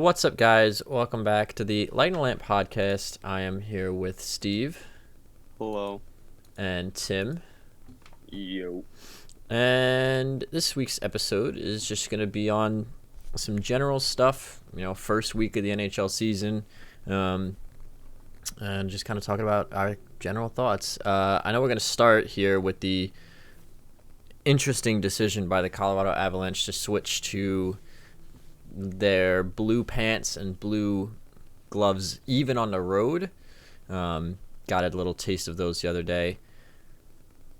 What's up, guys? Welcome back to the Light and Lamp podcast. I am here with Steve Hello. and Tim. Yo. And this week's episode is just going to be on some general stuff, first week of the NHL season, and just kind of talking about our general thoughts. I know we're going to start here with the interesting decision by the Colorado Avalanche to switch to their blue pants and blue gloves even on the road. Got a little taste of those the other day.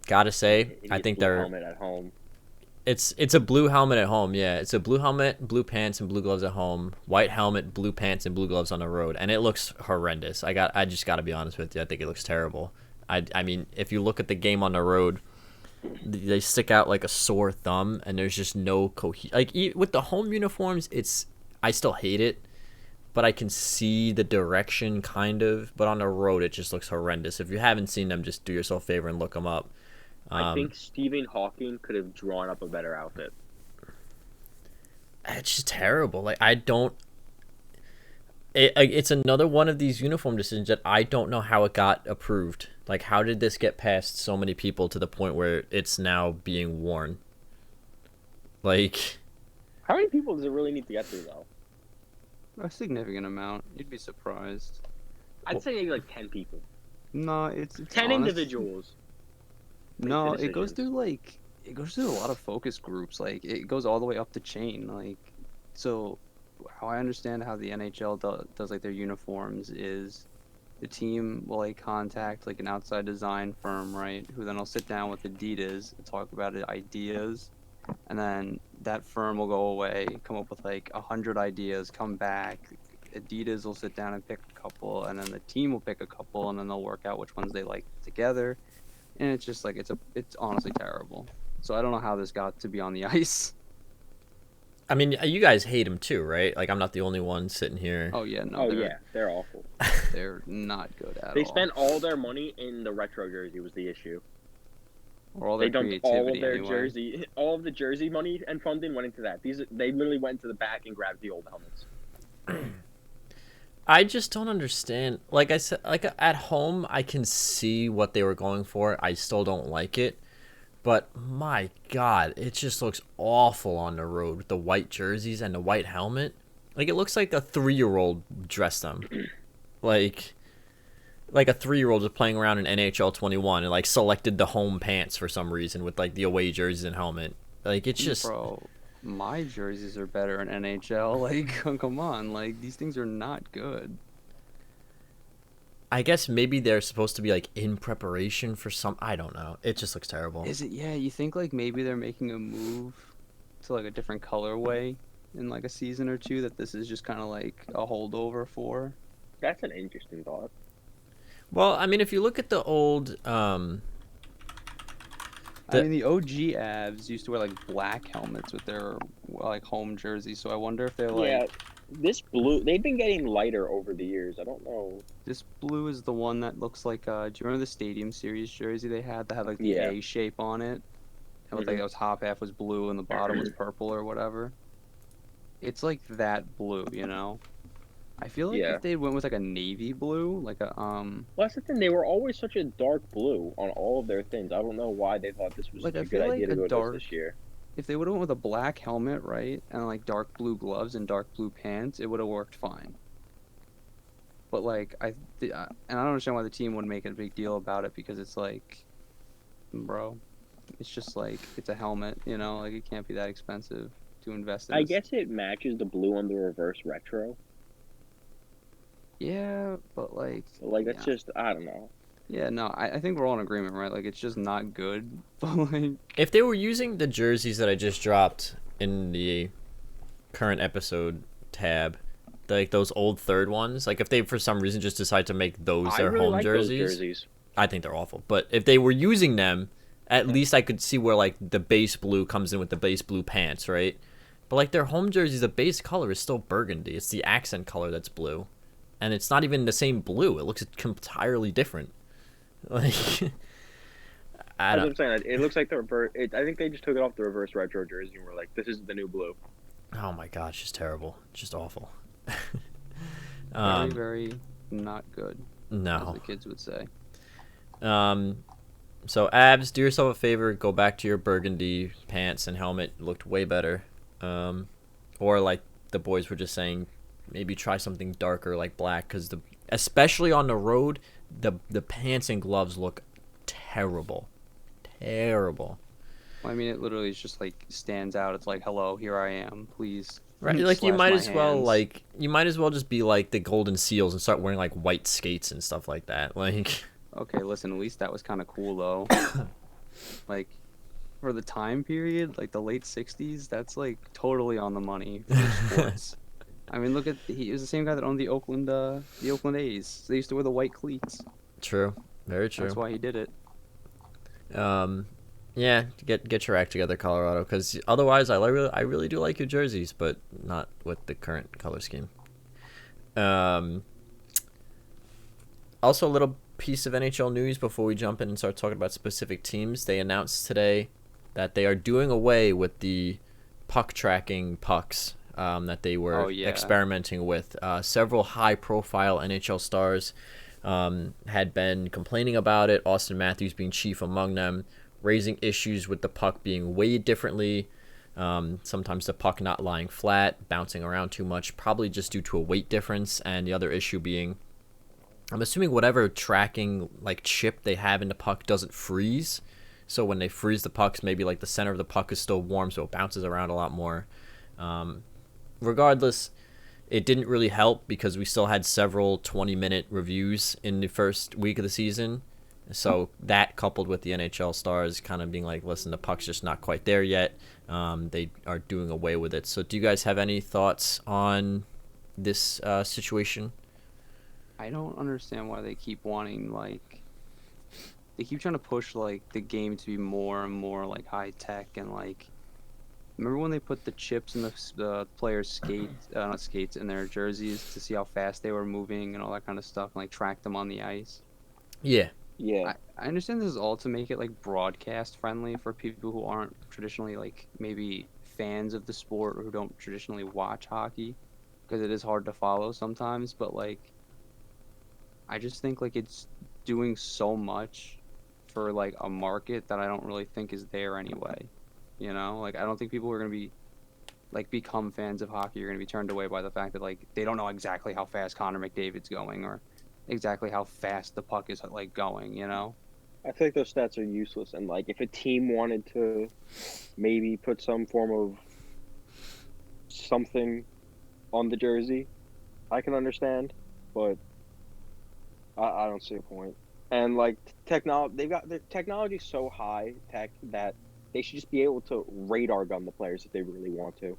Gotta say, I think they're helmet at home. It's a blue helmet at home. Yeah, it's a blue helmet, blue pants, and blue gloves at home. White helmet, blue pants, and blue gloves on the road, and it looks horrendous. I just gotta be honest with you. I think it looks terrible. I mean, if you look at the game on the road, they stick out like a sore thumb, and there's just no with the home uniforms. I still hate it, but I can see the direction kind of. But on the road, it just looks horrendous. If you haven't seen them, just do yourself a favor and look them up. I think Stephen Hawking could have drawn up a better outfit. It's just terrible. Like, I don't. It's another one of these uniform decisions that I don't know how it got approved. Like, how did this get past so many people to the point where it's now being worn? Like, how many people does it really need to get through, though? A significant amount. You'd be surprised. I'd say maybe like 10 people. No, it's 10 honest. individuals. No, it goes through a lot of focus groups. Like, it goes all the way up the chain. Like, so how I understand how the NHL does like their uniforms is the team will like contact like an outside design firm, right? Who then will sit down with Adidas and talk about ideas, and then that firm will go away, come up with like 100 ideas, come back. Adidas will sit down and pick a couple, and then the team will pick a couple, and then they'll work out which ones they like together. And it's just like it's honestly terrible. So I don't know how this got to be on the ice. I mean, you guys hate him too, right? Like, I'm not the only one sitting here. Oh yeah, no. Oh yeah, they're awful. They're not good at all. They spent all their money in the retro jersey was the issue. Or all their They dumped creativity all of their anyway. jersey, all of the jersey money and funding went into that. They literally went to the back and grabbed the old helmets. I just don't understand. Like I said, like at home, I can see what they were going for. I still don't like it. But my God, it just looks awful on the road with the white jerseys and the white helmet. Like, it looks like a 3-year-old dressed them. Like a 3-year-old was playing around in NHL 21 and like selected the home pants for some reason with like the away jerseys and helmet. Like, it's just... Bro, my jerseys are better in NHL. Like, come on. Like, these things are not good. I guess maybe they're supposed to be like in preparation for some... I don't know. It just looks terrible. Is it? Yeah, you think like maybe they're making a move to like a different colorway in like a season or two, that this is just kind of like a holdover for? That's an interesting thought. Well, I mean, if you look at the old... I mean, the OG Avs used to wear like black helmets with their like home jerseys, so I wonder if they're like... Yeah, this blue, they've been getting lighter over the years. I don't know. This blue is the one that looks like, do you remember the Stadium Series jersey they had that had like the Yeah. A shape on it? And with like the top half was blue and the bottom was purple or whatever. It's like that blue, you know? I feel like Yeah. if they went with like a navy blue, like a Well, that's the thing. They were always such a dark blue on all of their things. I don't know why they thought this was Like, such I a good feel idea like to a go dark- this year. if they would have went with a black helmet, right, and like dark blue gloves and dark blue pants, it would have worked fine. But like and I don't understand why the team would make a big deal about it, because it's like, bro, it's just like it's a helmet, you know, like it can't be that expensive to invest in. I this. guess it matches the blue on the reverse retro. Yeah, but like, Like, that's yeah. just, I don't know. Yeah, no, I think we're all in agreement, right? Like, it's just not good. But like, If they were using the jerseys that I just dropped in the current episode tab, like those old third ones, like if they for some reason just decide to make those I their really home like jerseys, those jerseys. I think they're awful. But if they were using them, at least I could see where like the base blue comes in with the base blue pants, right? But like their home jerseys, the base color is still burgundy. It's the accent color that's blue, and it's not even the same blue. It looks entirely different. Like, I That's what don't. I'm saying. It looks like the reverse. I think they just took it off the reverse retro jersey and were like, "This is the new blue." Oh my gosh, it's terrible. Just awful. Very, very not good, as No. the kids would say. So Abs, do yourself a favor, go back to your burgundy pants and helmet. Looked way better. Or like the boys were just saying, maybe try something darker like black, because especially on the road, the pants and gloves look terrible. Terrible. Well, I mean, it literally is just like stands out. It's like, hello, here I am. Please, Right, like you slash might my as well hands. just be like the Golden Seals and start wearing like white skates and stuff like that. Like, Okay, listen, at least that was kind of cool though. Like, for the time period, like the late '60s, that's like totally on the money for sports. I mean, look at he was the same guy that owned the Oakland A's. They used to wear the white cleats. true, very That's true. why he did it. Yeah, get your act together, Colorado, because otherwise, I really do like your jerseys, but not with the current color scheme. Um, Also, a little piece of NHL news before we jump in and start talking about specific teams. They announced today that they are doing away with the puck tracking pucks that they were Oh, yeah. experimenting with. Several high-profile NHL stars had been complaining about it. Austin Matthews being chief among them, raising issues with the puck being weighed differently. Sometimes the puck not lying flat, bouncing around too much, probably just due to a weight difference. And the other issue being, I'm assuming whatever tracking like chip they have in the puck doesn't freeze. So when they freeze the pucks, maybe like the center of the puck is still warm, so it bounces around a lot more. Regardless, it didn't really help because we still had several 20-minute reviews in the first week of the season. So that coupled with the NHL stars kind of being like, listen, the puck's just not quite there yet. They are doing away with it. So do you guys have any thoughts on this situation? I don't understand why they keep wanting like they keep trying to push like the game to be more and more like high tech and like remember when they put the chips in the players skates not skates in their jerseys to see how fast they were moving and all that kind of stuff and like track them on the ice. Yeah. Yeah. I understand this is all to make it like broadcast friendly for people who aren't traditionally like maybe fans of the sport or who don't traditionally watch hockey because it is hard to follow sometimes, but like I just think like it's doing so much for like a market that I don't really think is there anyway. You know, like I don't think people are gonna be like become fans of hockey. Are gonna be turned away by the fact that like they don't know exactly how fast Connor McDavid's going or exactly how fast the puck is like going. You know. I feel like those stats are useless. And like, if a team wanted to maybe put some form of something on the jersey, I can understand, but I don't see a point. And like technology, they've got their technology so high tech that they should just be able to radar gun the players if they really want to,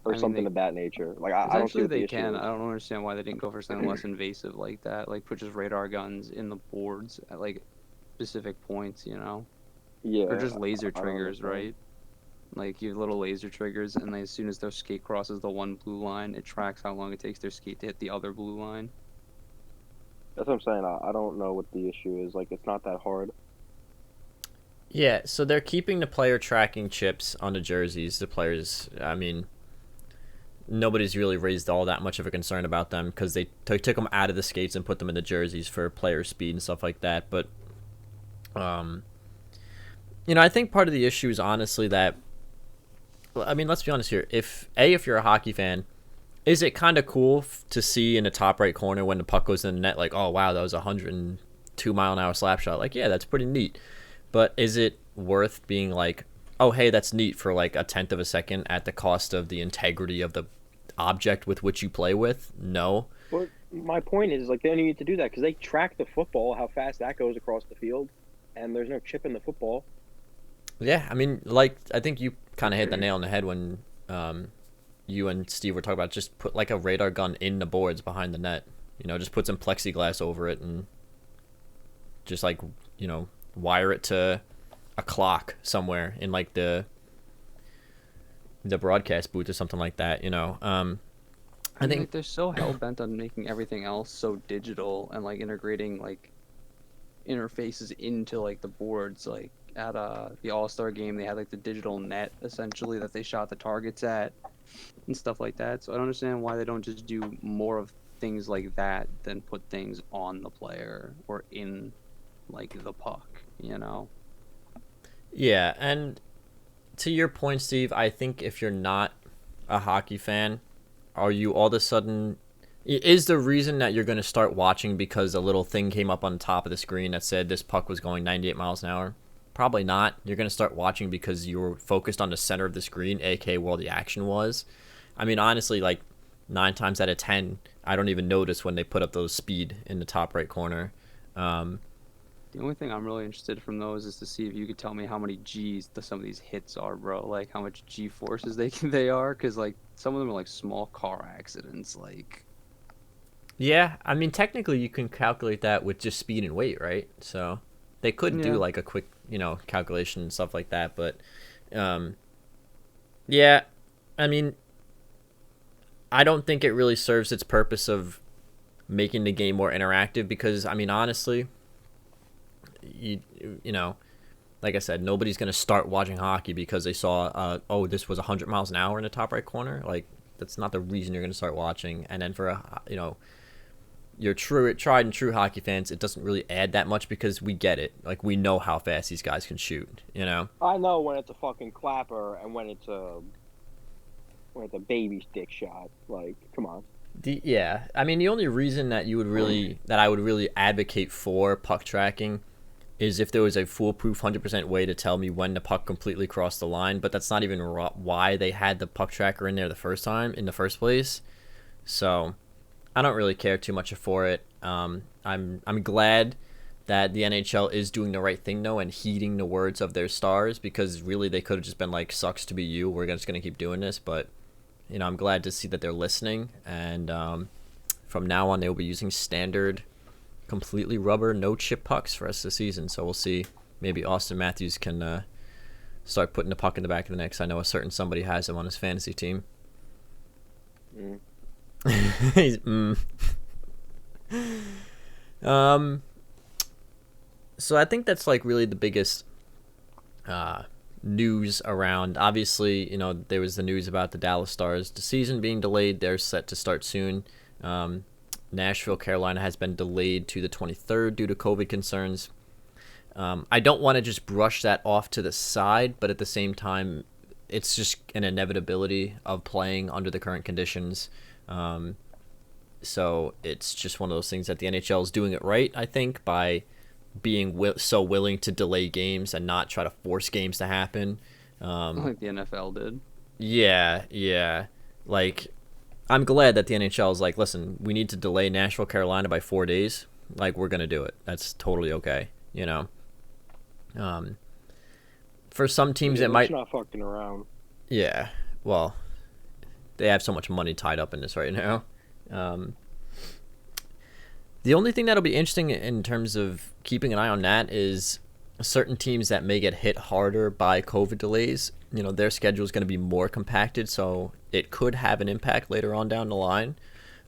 or I mean, something of that nature. Like I don't see essentially what the they issue can. is. I don't understand why they didn't go for something less invasive like that. Like put just radar guns in the boards at like specific points. You know. Yeah, Or just laser I don't triggers, understand. right? Like you have little laser triggers, and as soon as their skate crosses the one blue line, it tracks how long it takes their skate to hit the other blue line. That's what I'm saying. I don't know what the issue is. Like, it's not that hard. Yeah, so they're keeping the player tracking chips on the jerseys. The players, I mean, nobody's really raised all that much of a concern about them because they took them out of the skates and put them in the jerseys for player speed and stuff like that. But, I think part of the issue is honestly that, I mean, let's be honest here. If you're a hockey fan, is it kind of cool to see in the top right corner when the puck goes in the net, like, oh, wow, that was a 102-mile-an-hour slap shot? Like, yeah, that's pretty neat. But is it worth being like, oh, hey, that's neat for like a tenth of a second at the cost of the integrity of the object with which you play with? No. But my point is, like, they don't need to do that because they track the football, how fast that goes across the field, and there's no chip in the football. Yeah, I mean, like, I think you kind of hit the nail on the head when you and Steve were talking about just put like a radar gun in the boards behind the net. Just put some plexiglass over it and just like, wire it to a clock somewhere in like the broadcast booth or something like that. I think like, they're so hell bent on making everything else so digital and like integrating like interfaces into like the boards. Like at the All-Star game, they had like the digital net essentially that they shot the targets at. and stuff like that. So I don't understand why they don't just do more of things like that than put things on the player or in like the puck, you know? Yeah, and to your point, Steve, I think if you're not a hockey fan, are you all of a sudden is the reason that you're going to start watching because a little thing came up on top of the screen that said this puck was going 98 miles an hour? Probably not. You're going to start watching because you were focused on the center of the screen, aka where the action was. I mean, honestly, like 9 times out of 10, I don't even notice when they put up those speed in the top right corner. The only thing I'm really interested from those is to see if you could tell me how many G's some of these hits are, bro. Like how much G forces they are, because like some of them are like small car accidents. Like, Yeah, I mean, technically you can calculate that with just speed and weight, right? So they could do yeah, like a quick, calculation and stuff like that. But yeah, I mean, I don't think it really serves its purpose of making the game more interactive because, I mean, honestly, you, you know, like I said, nobody's going to start watching hockey because they saw, this was 100 miles an hour in the top right corner. Like, that's not the reason you're going to start watching. And then for, your tried and true hockey fans, it doesn't really add that much because we get it. Like, we know how fast these guys can shoot, I know when it's a fucking clapper and when it's a baby stick shot. Like, come on. Yeah, I mean, the only reason that I would really advocate for puck tracking is if there was a foolproof 100% way to tell me when the puck completely crossed the line, but that's not even why they had the puck tracker in there the first place. So I don't really care too much for it. I'm glad that the NHL is doing the right thing though and heeding the words of their stars because really they could have just been like, sucks to be you. We're just gonna keep doing this, but I'm glad to see that they're listening and from now on they will be using standard, completely rubber, no chip pucks for us this season. So we'll see. Maybe Austin Matthews can start putting the puck in the back of the net. 'Cause I know a certain somebody has him on his fantasy team. Mm. He's, So I think that's like really the biggest news around. Obviously, there was the news about the Dallas Stars, the season being delayed. They're set to start soon. Nashville, Carolina has been delayed to the 23rd due to COVID concerns. I don't want to just brush that off to the side, but at the same time, it's just an inevitability of playing under the current conditions. So it's just one of those things that the NHL is doing it right, I think, by being so willing to delay games and not try to force games to happen. like the NFL did. Yeah. Like, I'm glad that the NHL is like, listen, we need to delay Nashville, Carolina by 4 days. Like, we're going to do it. That's totally okay, For some teams, it might... not fucking around. Yeah, well, they have so much money tied up in this right now. The only thing that'll be interesting in terms of keeping an eye on that is certain teams that may get hit harder by COVID delays. Their schedule is going to be more compacted, so it could have an impact later on down the line.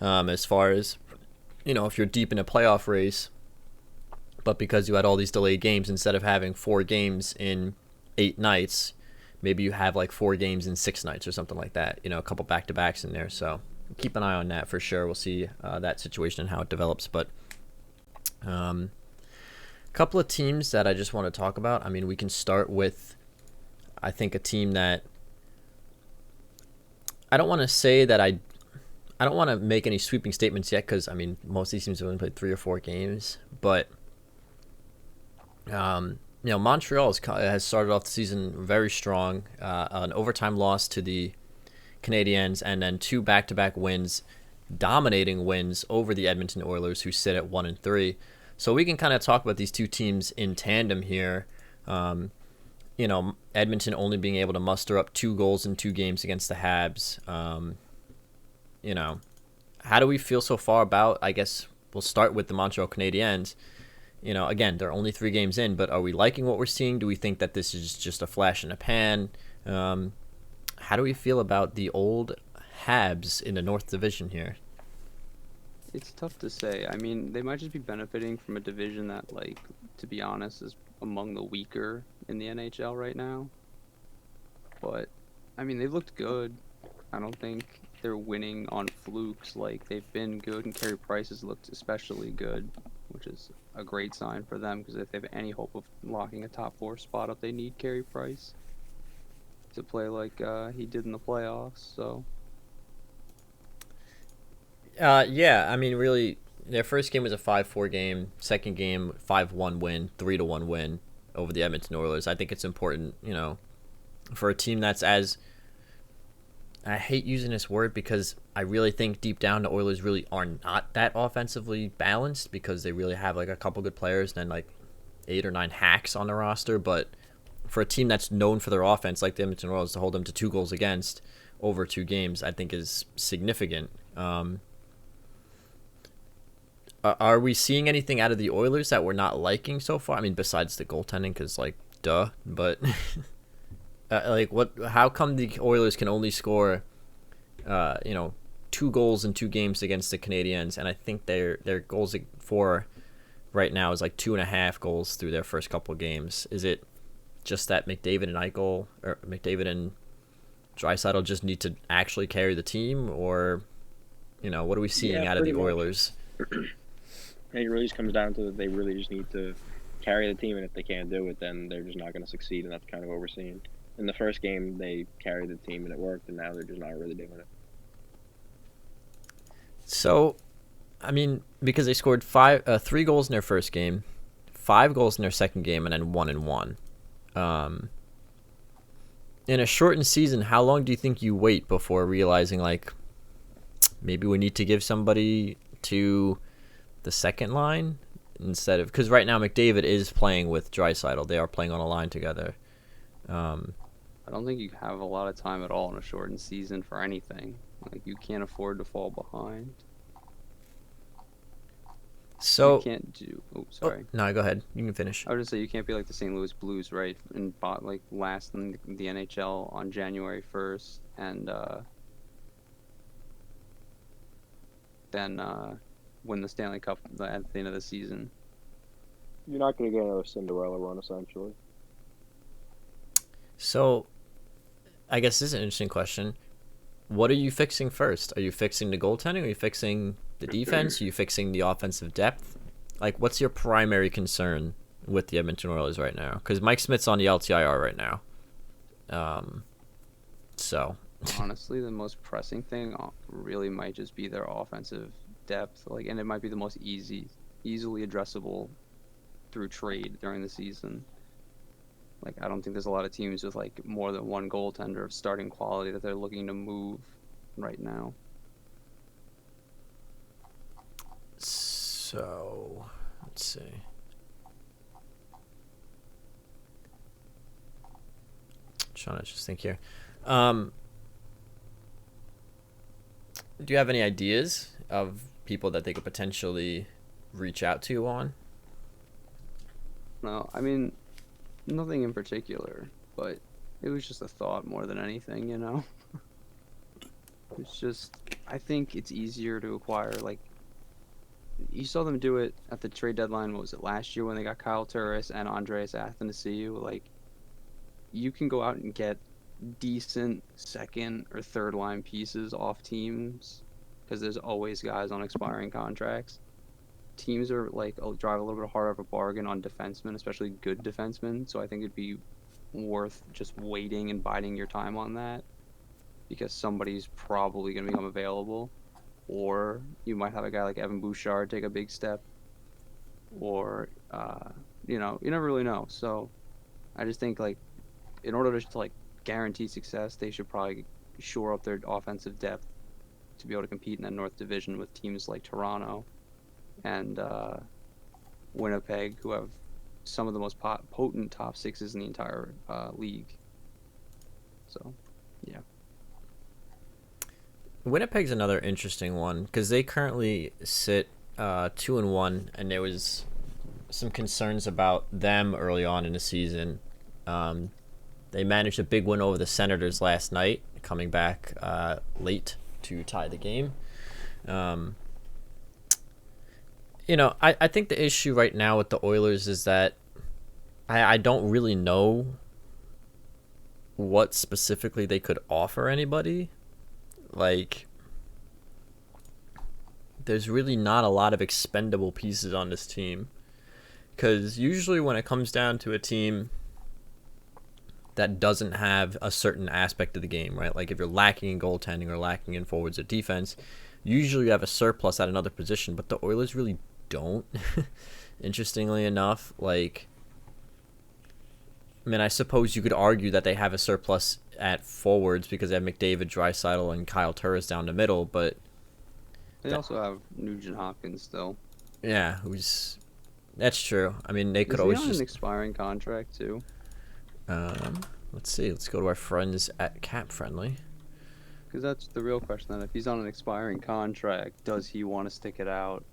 As far as, if you're deep in a playoff race, but because you had all these delayed games, instead of having 4 games in 8 nights, maybe you have like 4 games in 6 nights or something like that. A couple back-to-backs in there, so keep an eye on that for sure. We'll see that situation and how it develops. But a couple of teams that I just want to talk about. I mean, we can start with, I think, a team that I don't want to say that I don't want to make any sweeping statements yet because, I mean, most of these teams have only played 3 or 4 games. But, Montreal has started off the season very strong. An overtime loss to the Canadiens, and then 2 back-to-back wins, dominating wins over the Edmonton Oilers, who sit at 1-3. So we can kind of talk about these two teams in tandem here. Edmonton only being able to muster up 2 goals in 2 games against the Habs. How do we feel so far about? I guess we'll start with the Montreal Canadiens. Again, they're only 3 games in, but are we liking what we're seeing? Do we think that this is just a flash in the pan? How do we feel about the old Habs in the North Division here? It's tough to say. I mean, they might just be benefiting from a division that, like, to be honest, is among the weaker in the NHL right now. But, I mean, they've looked good. I don't think they're winning on flukes. Like, they've been good, and Carey Price has looked especially good, which is a great sign for them, because if they have any hope of locking a top 4 spot up, they need Carey Price to play like he did in the playoffs. So Yeah, I mean, really, their first game was a 5-4 game. Second game, 5-1 win, 3-1 win over the Edmonton Oilers. I think it's important, for a team that's as, I hate using this word because I really think deep down the Oilers really are not that offensively balanced, because they really have like a couple good players and then like 8 or 9 hacks on the roster. But for a team that's known for their offense, like the Edmonton Oilers, to hold them to 2 goals against over 2 games, I think is significant. Are we seeing anything out of the Oilers that we're not liking so far? I mean, besides the goaltending, because like, duh. But like, what? How come the Oilers can only score, 2 goals in 2 games against the Canadiens? And I think their goals for right now is like 2.5 goals through their first couple of games. Is it just that McDavid and Draisaitl just need to actually carry the team, or what are we seeing out of the Oilers? It really just comes down to that they really just need to carry the team, and if they can't do it, then they're just not going to succeed, and that's kind of what we're seeing. In the first game, they carried the team and it worked, and now they're just not really doing it. So, I mean, because they scored 3 goals in their first game, 5 goals in their second game, and then 1-1. In a shortened season, how long do you think you wait before realizing, like, maybe we need to give somebody to the second line instead of, because right now McDavid is playing with Draisaitl. They are playing on a line together. I don't think you have a lot of time at all in a shortened season for anything. Like, you can't afford to fall behind. So you can't do. Oh, sorry. No, go ahead. You can finish. I would just say you can't be like the St. Louis Blues, right? And like last in the NHL on January 1st, and then win the Stanley Cup at the end of the season. You're not going to get another Cinderella run, essentially. So, I guess this is an interesting question. What are you fixing first? Are you fixing the goaltending? Are you fixing the defense? Are you fixing the offensive depth? Like, what's your primary concern with the Edmonton Oilers right now? Because Mike Smith's on the LTIR right now. So. Honestly, the most pressing thing really might just be their offensive depth. Like, and it might be the most easily addressable through trade during the season. Like, I don't think there's a lot of teams with like more than one goaltender of starting quality that they're looking to move right now. So, let's see. Trying to just think here. Do you have any ideas of people that they could potentially reach out to on? No, I mean, nothing in particular, but it was just a thought more than anything, It's just, I think it's easier to acquire, like, you saw them do it at the trade deadline, what was it, last year when they got Kyle Turris and Andreas Athanasiou. Like, you can go out and get decent second or third line pieces off teams, because there's always guys on expiring contracts. Teams are like drive a little bit harder of a bargain on defensemen, especially good defensemen. So I think it'd be worth just waiting and biding your time on that, because somebody's probably going to become available, or you might have a guy like Evan Bouchard take a big step, or you never really know. So I just think, like, in order to like guarantee success, they should probably shore up their offensive depth to be able to compete in that North Division with teams like Toronto and Winnipeg, who have some of the most potent top sixes in the entire league. So, yeah. Winnipeg's another interesting one, because they currently sit 2-1, and there was some concerns about them early on in the season. They managed a big win over the Senators last night, coming back late to tie the game. I think the issue right now with the Oilers is that I don't really know what specifically they could offer anybody. like, there's really not a lot of expendable pieces on this team. Because usually when it comes down to a team that doesn't have a certain aspect of the game, right? Like if you're lacking in goaltending or lacking in forwards or defense, usually you have a surplus at another position, but the Oilers really don't. Interestingly enough, like, I mean, I suppose you could argue that they have a surplus at forwards because they have McDavid, Draisaitl, and Kyle Turris down the middle, but They also have Nugent Hopkins still. yeah, that's true. I mean, they could Is he always on just an expiring contract too? let's see. Let's go to our friends at Cap Friendly. Because that's the real question. Then, if he's on an expiring contract, does he want to stick it out?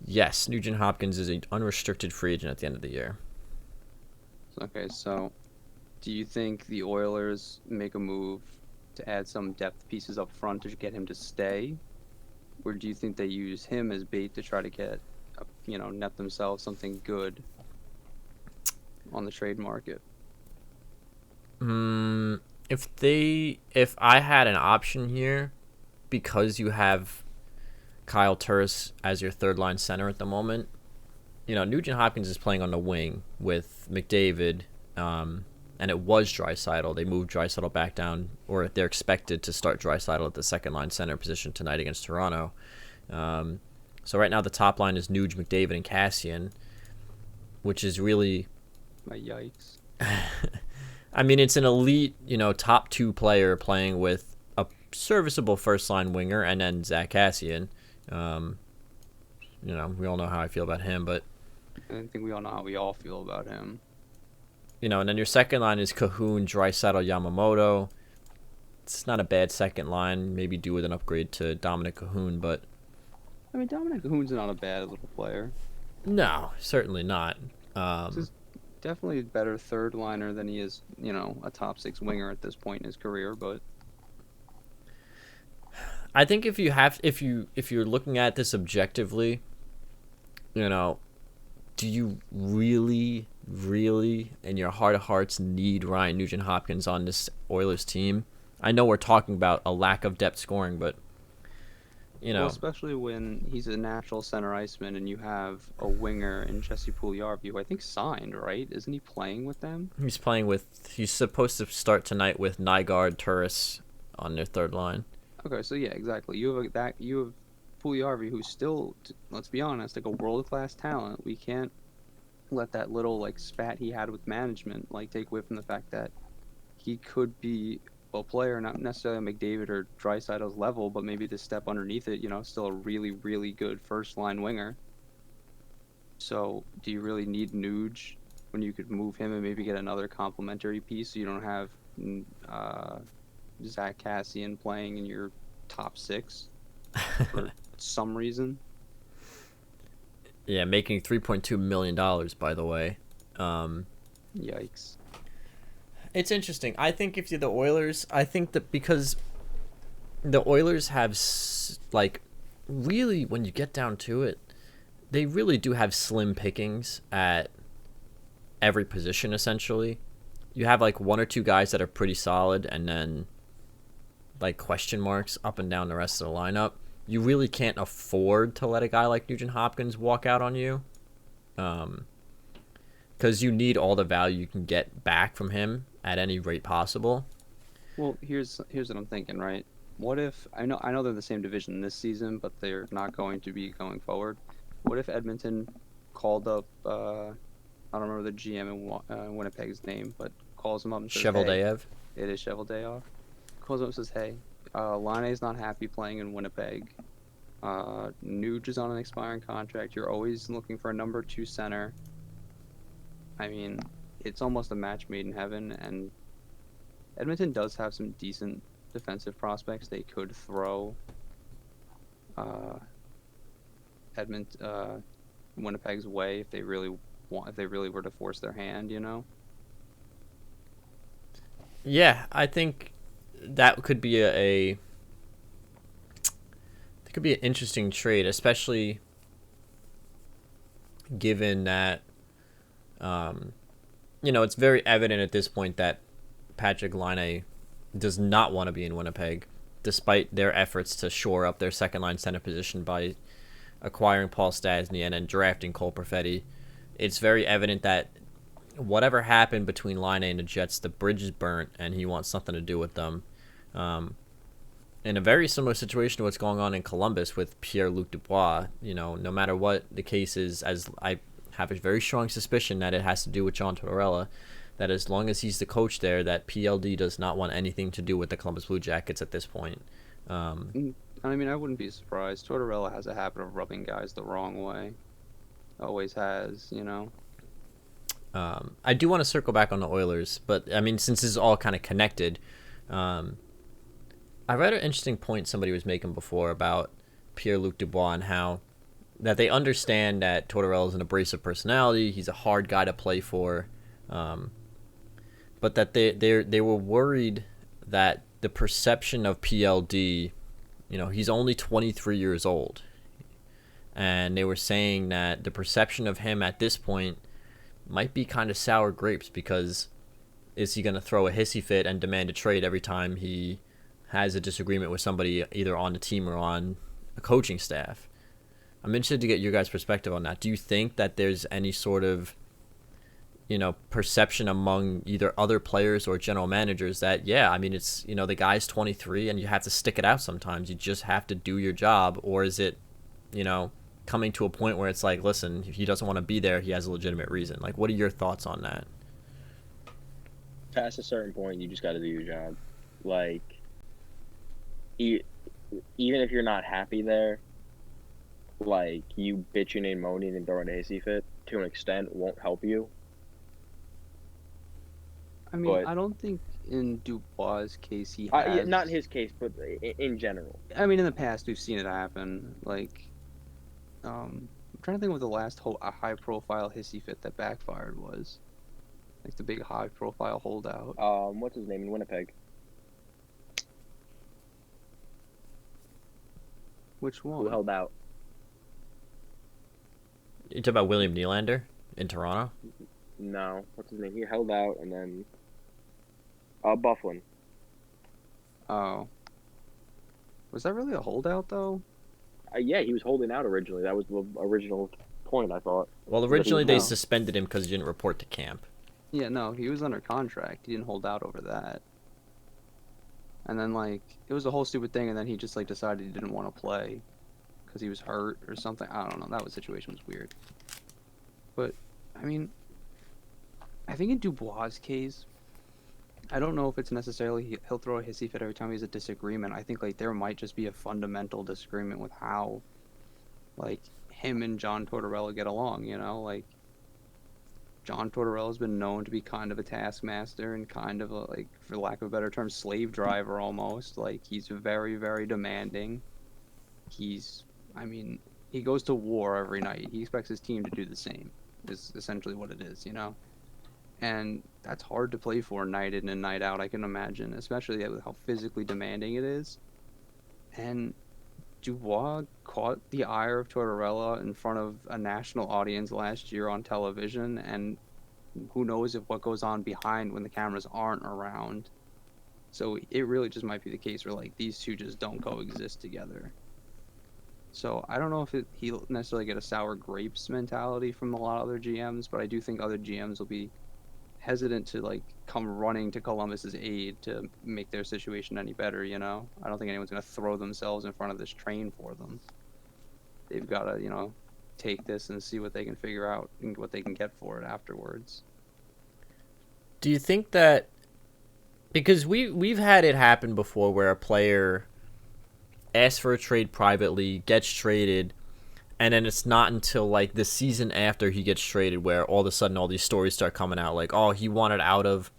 Yes, Nugent Hopkins is an unrestricted free agent at the end of the year. Okay, so do you think the Oilers make a move to add some depth pieces up front to get him to stay, or do you think they use him as bait to try to get, net themselves something good on the trade market? If I had an option here, because you have Kyle Turris as your third line center at the moment, Nugent Hopkins is playing on the wing with McDavid, and it was Draisaitl. They moved Draisaitl back down, or they're expected to start Draisaitl at the second line center position tonight against Toronto. So right now the top line is Nuge, McDavid, and Cassian, which is really... Yikes. I mean, it's an elite, top two player playing with a serviceable first line winger, and then Zach Cassian. We all know how I feel about him, but I think we all know how we all feel about him. And then your second line is Cahoon, Draisaitl, Yamamoto. It's not a bad second line. Maybe do with an upgrade to Dominic Cahoon, but I mean, Dominic Cahoon's not a bad little player. no, certainly not. He's definitely a better third liner than he is, a top six winger at this point in his career. But I think if you're looking at this objectively, do you really, really, in your heart of hearts, need Ryan Nugent Hopkins on this Oilers team? I know we're talking about a lack of depth scoring, but well, especially when he's a natural center iceman and you have a winger in Jesse Puljujarvi, who I think signed, right? Isn't he playing with them? He's supposed to start tonight with Nygaard, Turris on their third line. Okay, so yeah, exactly. You have Puljujarvi, who's still, let's be honest, like a world-class talent. We can't let that little spat he had with management take away from the fact that he could be a player, not necessarily McDavid or Draisaitl's level, but maybe the step underneath it. Still a really, really good first-line winger. So, do you really need Nuge when you could move him and maybe get another complementary piece so you don't have Zach Cassian playing in your top six for some reason? Yeah, making $3.2 million, by the way. Yikes. It's interesting. I think if you're the Oilers, I think that because the Oilers have, really, when you get down to it, they really do have slim pickings at every position, essentially. You have, one or two guys that are pretty solid, and then, question marks up and down the rest of the lineup. You really can't afford to let a guy like Nugent Hopkins walk out on you. Because you need all the value you can get back from him at any rate possible. Well, here's what I'm thinking, right? What if I know they're the same division this season, but they're not going to be going forward. What if Edmonton called up I don't remember the GM in Winnipeg's name, but calls him up and says, Cheveldaev? Hey, it is Cheveldaev. Calls him up and says, hey, Laine's not happy playing in Winnipeg. Nuge is on an expiring contract. You're always looking for a number 2 center. I mean, it's almost a match made in heaven, and Edmonton does have some decent defensive prospects. They could throw Winnipeg's way if they really were to force their hand, Yeah, I think that could be it could be an interesting trade, especially given that it's very evident at this point that Patrick Laine does not want to be in Winnipeg. despite their efforts to shore up their second line center position by acquiring Paul Stastny and then drafting Cole Perfetti, it's very evident that whatever happened between Laine and the Jets, the bridge is burnt, and he wants something to do with them. In a very similar situation to what's going on in Columbus with Pierre-Luc Dubois, no matter what the case is, as I have a very strong suspicion that it has to do with John Tortorella, that as long as he's the coach there, that PLD does not want anything to do with the Columbus Blue Jackets at this point. I wouldn't be surprised. Tortorella has a habit of rubbing guys the wrong way. Always has, I do want to circle back on the Oilers, but since this is all kind of connected, I read an interesting point somebody was making before about Pierre-Luc Dubois and how that they understand that Tortorella is an abrasive personality. He's a hard guy to play for, but that they were worried that the perception of PLD, he's only 23 years old, and they were saying that the perception of him at this point might be kind of sour grapes, because is he going to throw a hissy fit and demand a trade every time he has a disagreement with somebody either on the team or on a coaching staff? I'm interested to get your guys' perspective on that. Do you think that there's any sort of, perception among either other players or general managers that, it's, the guy's 23 and you have to stick it out sometimes. You just have to do your job. Or is it, coming to a point where it's like, listen, if he doesn't want to be there, he has a legitimate reason? Like, what are your thoughts on that? Past a certain point, you just got to do your job. Like, even if you're not happy there, like, you bitching and moaning and throwing a hissy fit to an extent won't help you. I don't think in Dubois' case he has... not his case, but in general. In the past we've seen it happen. Like, I'm trying to think what the last high-profile hissy fit that backfired was. Like the big high-profile holdout. What's his name in Winnipeg? Which one? Who held out? You talk about William Nylander in Toronto? No. What's his name? He held out and then... Bufflin. Oh. Was that really a holdout, though? Yeah, he was holding out originally. That was the original point, I thought. Well, originally they suspended him because he didn't report to camp. Yeah, no, he was under contract. He didn't hold out over that. And then, it was a whole stupid thing, and then he just, decided he didn't want to play because he was hurt or something. I don't know. That situation was weird. But, I think in Dubois' case, I don't know if it's necessarily he'll throw a hissy fit every time he has a disagreement. I think, there might just be a fundamental disagreement with how, him and John Tortorella get along, John Tortorella's been known to be kind of a taskmaster and kind of a, for lack of a better term, slave driver almost. He's very, very demanding. He goes to war every night. He expects his team to do the same, is essentially what it is, And that's hard to play for night in and night out, I can imagine, especially with how physically demanding it is. And Dubois caught the ire of Tortorella in front of a national audience last year on television, and who knows if what goes on behind when the cameras aren't around. So it really just might be the case where these two just don't coexist together. So I don't know if he'll necessarily get a sour grapes mentality from a lot of other GMs, but I do think other GMs will be hesitant to come running to Columbus's aid to make their situation any better. I don't think anyone's going to throw themselves in front of this train for them. They've got to take this and see what they can figure out and what they can get for it afterwards. Do you think that, because we've had it happen before where a player asks for a trade privately, gets traded, and then it's not until the season after he gets traded where all of a sudden all these stories start coming out, he wanted out of,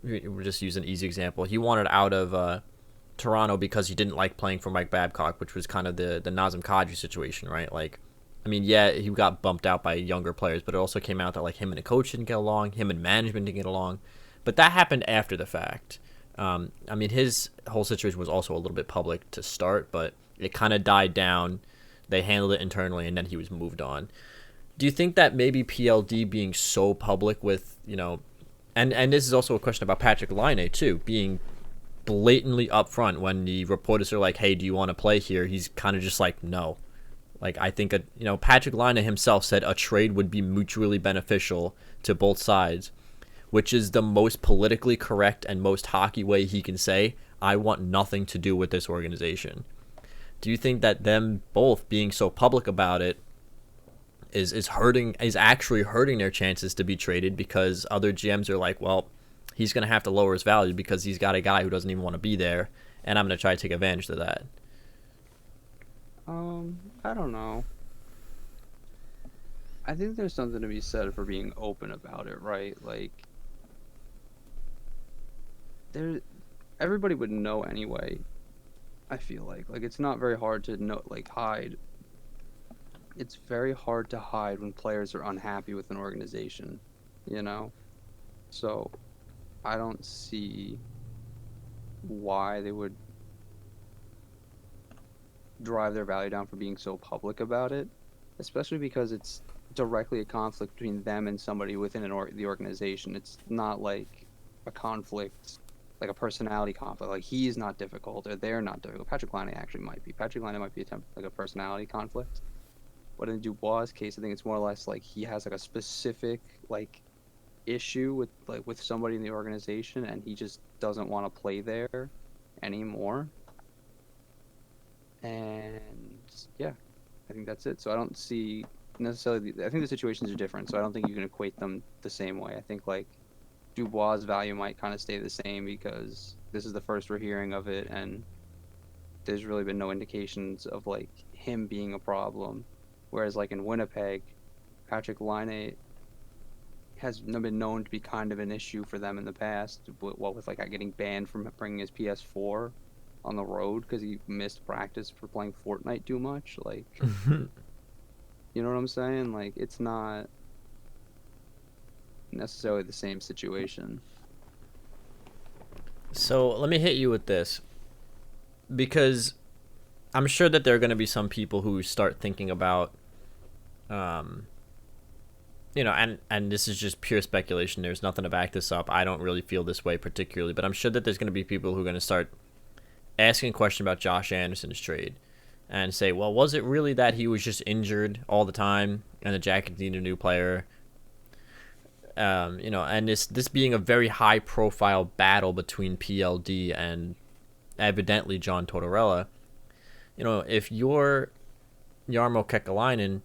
we're just using an easy example, he wanted out of Toronto because he didn't like playing for Mike Babcock, which was kind of the Nazem Kadri situation, right? He got bumped out by younger players, but it also came out that him and the coach didn't get along, him and management didn't get along, but that happened after the fact. His whole situation was also a little bit public to start, but it kind of died down. They handled it internally, and then he was moved on. Do you think that maybe PLD being so public with, and this is also a question about Patrick Laine, too, being blatantly upfront when the reporters are like, "Hey, do you want to play here?" He's kind of just like, "No." Like, I think Patrick Laine himself said a trade would be mutually beneficial to both sides, which is the most politically correct and most hockey way he can say, "I want nothing to do with this organization." Do you think that them both being so public about it is actually hurting their chances to be traded, because other GMs are like, well, he's going to have to lower his value because he's got a guy who doesn't even want to be there, and I'm going to try to take advantage of that? I don't know. I think there's something to be said for being open about it, right? Like, everybody would know anyway. I feel like it's not very hard to know, like, hide. It's very hard to hide when players are unhappy with an organization, you know? So, I don't see why they would drive their value down for being so public about it, especially because it's directly a conflict between them and somebody within the organization. It's not like a conflict, like a personality conflict. Like, he's not difficult or they're not difficult. Patrick Laine actually might be. Patrick Laine might be like a personality conflict. But in Dubois' case, I think it's more or less like he has like a specific like issue with somebody in the organization, and he just doesn't want to play there anymore. And yeah, I think that's it. So I don't see necessarily. I think the situations are different, so I don't think you can equate them the same way. I think like Dubois' value might kind of stay the same because this is the first we're hearing of it, and there's really been no indications of like him being a problem. Whereas like in Winnipeg, Patrick Laine has been known to be kind of an issue for them in the past. What with like getting banned from bringing his PS4 on the road because he missed practice for playing Fortnite too much. Like, you know what I'm saying? Like, it's not necessarily the same situation. So let me hit you with this, because I'm sure that there are going to be some people who start thinking about, and this is just pure speculation. There's nothing to back this up. I don't really feel this way particularly, but I'm sure that there's going to be people who are going to start asking a question about Josh Anderson's trade and say, well, was it really that he was just injured all the time and the Jackets needed a new player? And this being a very high profile battle between PLD and evidently John Tortorella. If you're Jarmo Kekalainen,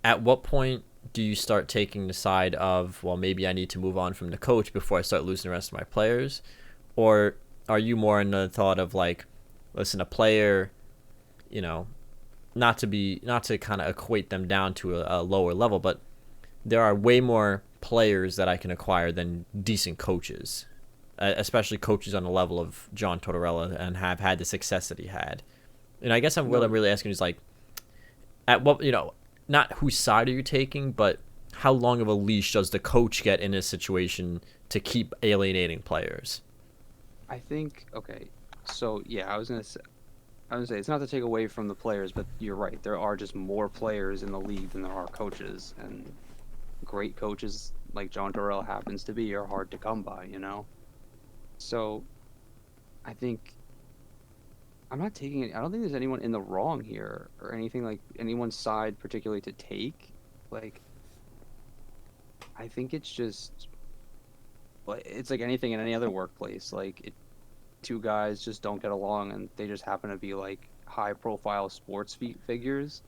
at what point do you start taking the side of, well, maybe I need to move on from the coach before I start losing the rest of my players? Or are you more in the thought of like, listen, a player, not to kind of equate them down to a lower level, but there are way more players that I can acquire than decent coaches, especially coaches on the level of John Tortorella and have had the success that he had. And I guess what I'm really asking is like, at what, not whose side are you taking, but how long of a leash does the coach get in this situation to keep alienating players? I think, okay, so yeah, I was gonna say it's not to take away from the players, but you're right. There are just more players in the league than there are coaches, and great coaches like John Tortorella happens to be are hard to come by, So I think I don't think there's anyone in the wrong here or anything like anyone's side particularly to take. Like, I think it's just like it's like anything in any other workplace. Like, two guys just don't get along, and they just happen to be like high-profile sports figures.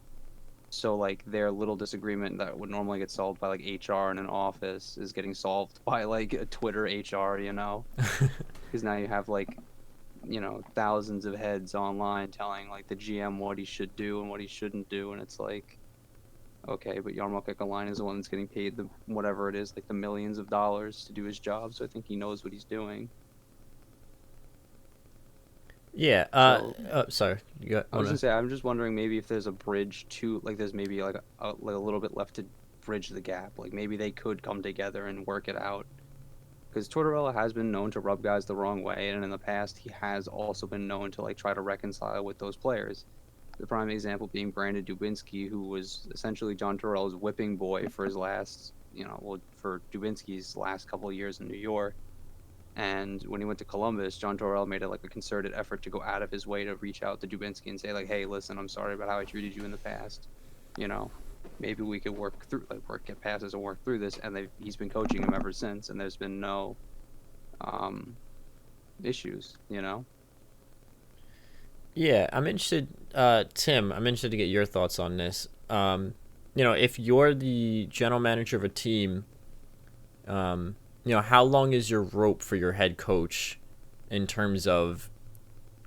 So like their little disagreement that would normally get solved by like HR in an office is getting solved by like a Twitter HR, because now you have like thousands of heads online telling like the GM what he should do and what he shouldn't do, and it's like, okay, but Jarmo Kekalainen is the one that's getting paid the whatever it is, like the millions of dollars to do his job, so I think he knows what he's doing. Yeah. Sorry. I was gonna say, I'm just wondering maybe if there's a bridge to like there's maybe like a little bit left to bridge the gap. Like maybe they could come together and work it out. Because Tortorella has been known to rub guys the wrong way, and in the past he has also been known to like try to reconcile with those players. The prime example being Brandon Dubinsky, who was essentially John Tortorella's whipping boy for his last, for Dubinsky's last couple of years in New York. And when he went to Columbus, John Tortorella made it like a concerted effort to go out of his way to reach out to Dubinsky and say like, "Hey, listen, I'm sorry about how I treated you in the past. You know, maybe we could get past this and work through this." And he's been coaching him ever since, and there's been no issues. Yeah, I'm interested, Tim. I'm interested to get your thoughts on this. If you're the general manager of a team, how long is your rope for your head coach in terms of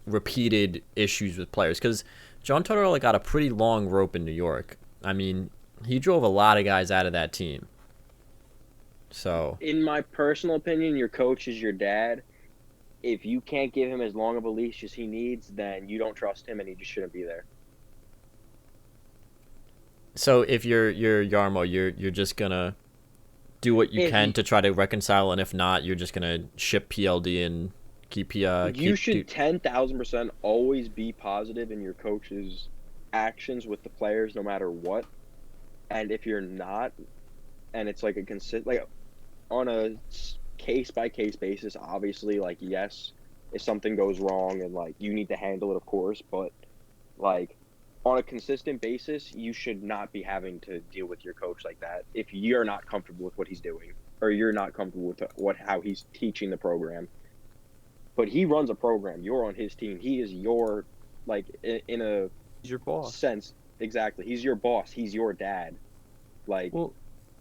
repeated issues with players? Because John Tortorella got a pretty long rope in New York. I mean, he drove a lot of guys out of that team. So, in my personal opinion, your coach is your dad. If you can't give him as long of a leash as he needs, then you don't trust him and he just shouldn't be there. So if you're Yarmo, you're just gonna do what you can to try to reconcile, and if not, you're just gonna ship PLD and keep. You should 10,000% always be positive in your coach's actions with the players, no matter what. And if you're not, and it's like on a case by case basis, obviously, like, yes, if something goes wrong and like you need to handle it, of course, but like on a consistent basis, you should not be having to deal with your coach like that if you're not comfortable with what he's doing or you're not comfortable with how he's teaching the program. But he runs a program. You're on his team. He is your, like, in a he's your boss. sense. Exactly. He's your boss. He's your dad. Like, well,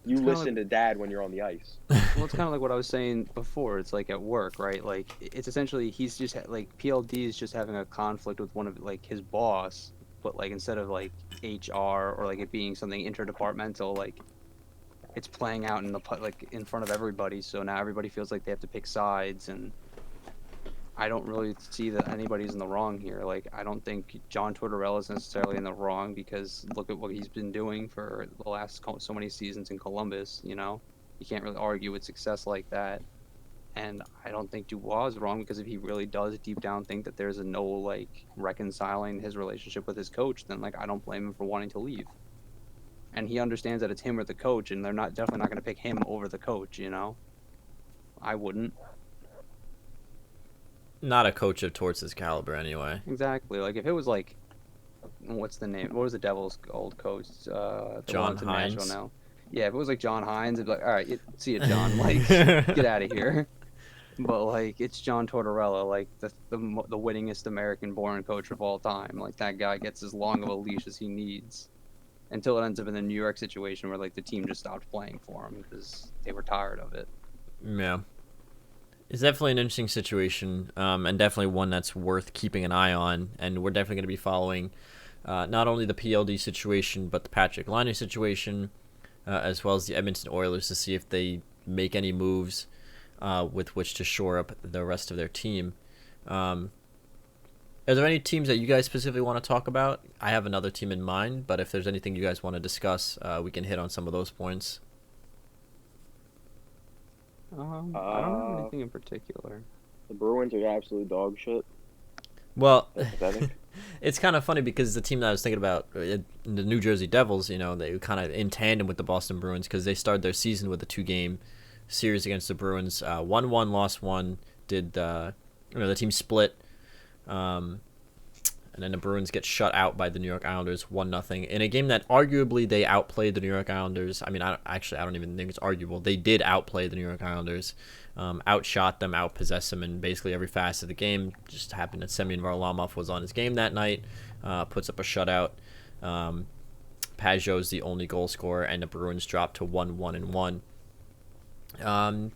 you listen to dad when you're on the ice. Well, it's kind of like what I was saying before. It's like at work, right? Like, it's essentially he's just like PLD is just having a conflict with one of like his boss, but like instead of like HR or like it being something interdepartmental, like it's playing out in front of everybody. So now everybody feels like they have to pick sides, and I don't really see that anybody's in the wrong here. Like, I don't think John Tortorella is necessarily in the wrong because look at what he's been doing for the last so many seasons in Columbus. You can't really argue with success like that. And I don't think Dubois is wrong because if he really does deep down think that there's no like reconciling his relationship with his coach, then like I don't blame him for wanting to leave. And he understands that it's him or the coach, and they're definitely not going to pick him over the coach. I wouldn't. Not a coach of Torts' caliber, anyway. Exactly. Like if it was like, what's the name? What was the Devils' old coach? John Hines. Now. Yeah, if it was like John Hines, it'd be like, all right, see you, John. Like, get out of here. But like, it's John Tortorella, like the winningest American-born coach of all time. Like that guy gets as long of a leash as he needs, until it ends up in the New York situation where like the team just stopped playing for him because they were tired of it. Yeah. It's definitely an interesting situation, and definitely one that's worth keeping an eye on. And we're definitely going to be following not only the PLD situation, but the Patrick Laine situation, as well as the Edmonton Oilers to see if they make any moves with which to shore up the rest of their team. Are there any teams that you guys specifically want to talk about? I have another team in mind, but if there's anything you guys want to discuss, we can hit on some of those points. I don't have anything in particular. The Bruins are absolute dog shit. Well, it's kind of funny because the team that I was thinking about, the New Jersey Devils, they kind of in tandem with the Boston Bruins because they started their season with a 2-game series against the Bruins. 1-1, lost 1. The team split. And then the Bruins get shut out by the New York Islanders 1-0 in a game that arguably they outplayed the New York Islanders. I mean, I don't even think it's arguable. They did outplay the New York Islanders, outshot them, outpossessed them in basically every facet of the game. Just happened that Semyon Varlamov was on his game that night, puts up a shutout. Pajot's the only goal scorer, and the Bruins dropped to 1-1-1.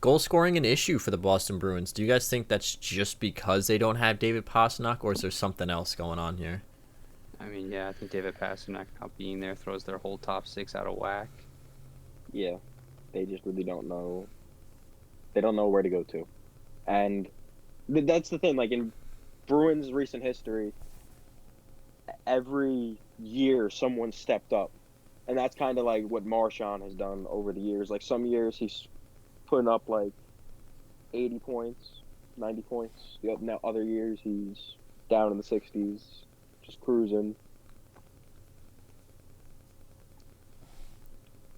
Goal scoring an issue for the Boston Bruins. Do you guys think that's just because they don't have David Pastrnak, or is there something else going on here? I mean, yeah, I think David Pastrnak not being there throws their whole top 6 out of whack. Yeah, they just really don't know. They don't know where to go to, and that's the thing. Like in Bruins' recent history, every year someone stepped up, and that's kind of like what Marchand has done over the years. Like some years he's putting up like 80 points, 90 points. Now other years he's down in the 60s, just cruising.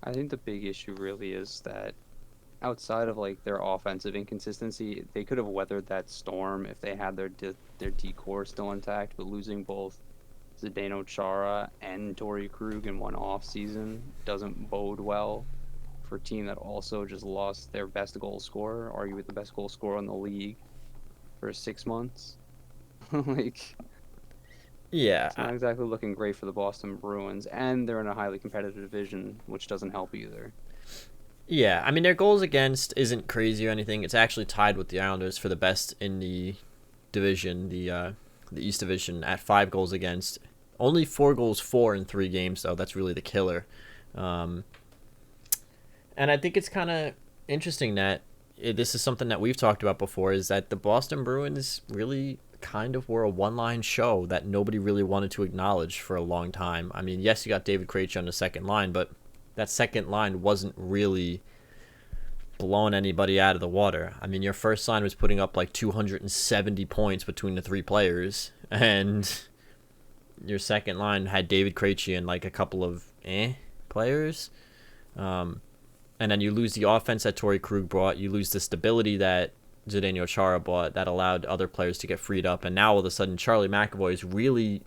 I think the big issue really is that outside of like their offensive inconsistency, they could have weathered that storm if they had their decor still intact. But losing both Zdeno Chara and Torrey Krug in one off season doesn't bode well for a team that also just lost their best goal scorer, arguably the best goal scorer in the league, for 6 months. Like, Yeah, it's not exactly looking great for the Boston Bruins, and they're in a highly competitive division, which doesn't help either. yeah. I mean, their goals against isn't crazy or anything. It's actually tied with the Islanders for the best in the division, the East Division, at 5 goals against. Only 4 goals for in 3 games, though. That's really the killer. And I think it's kind of interesting that this is something that we've talked about before, is that the Boston Bruins really kind of were a one-line show that nobody really wanted to acknowledge for a long time. I mean, yes, you got David Krejci on the second line, but that second line wasn't really blowing anybody out of the water. I mean, your first line was putting up like 270 points between the 3 players, and your second line had David Krejci and like a couple of players. And then you lose the offense that Torrey Krug brought. You lose the stability that Zdeno Chara brought that allowed other players to get freed up. And now all of a sudden, Charlie McAvoy is really,